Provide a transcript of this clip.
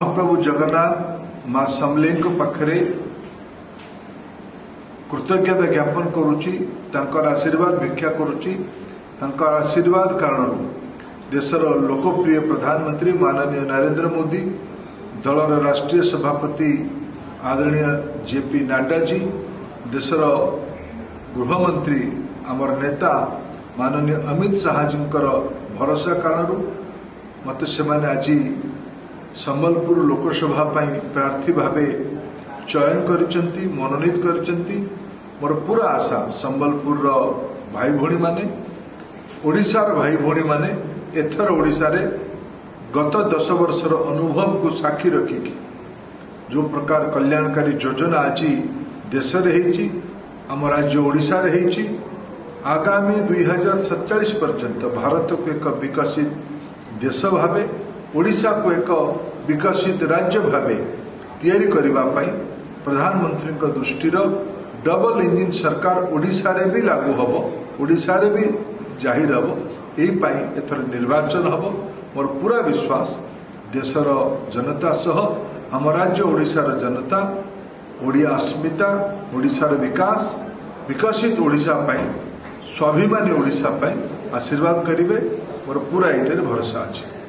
प्रभु जगन्नाथ माँ समलेई पाखरे कृतज्ञता ज्ञापन करुच्ची आशीर्वाद भिक्षा करुच्ची आशीर्वाद कारण देशर लोकप्रिय प्रधानमंत्री माननीय नरेंद्र मोदी दलर राष्ट्रीय सभापति आदरणीय जेपी नड्डा जी देशर गृहमंत्री आमर नेता माननीय अमित शाह जी भरोसा कारण मत से आज संबलपुर लोकसभा प्रार्थी भावे चयन करिसेंती मनोनीत करिसेंती। मोर पूरा आशा संबलपुर भाई भौणी माने ओडिशार भाई भौणी माने एथर ओडिशा रे गत 10 वर्षर अनुभव को साक्षी रखिकी जो प्रकार कल्याणकारी योजना आज देश रे आम राज्य ओडिशा रे आगामी 2047 पर्यंत भारत को एक विकसित देश भावे ओडिशा को एक विकसित राज्य भावे तैयारी करिबा पई प्रधानमंत्री दृष्टि डबल इंजिन सरकार ओडिशा रे भी लागू हबो ओडिशा रे भी जाहिर हबो एही एथर निर्वाचन हबो। मोर पूरा विश्वास देशर जनता सह आम राज्य ओडिशार जनता ओडिया अस्मिता ओडिशार विकास विकसित ओडिशा पई स्वाभिमानी ओडिशा पई आशीर्वाद करिवे मोर पूरा एटे भरोसा अछि।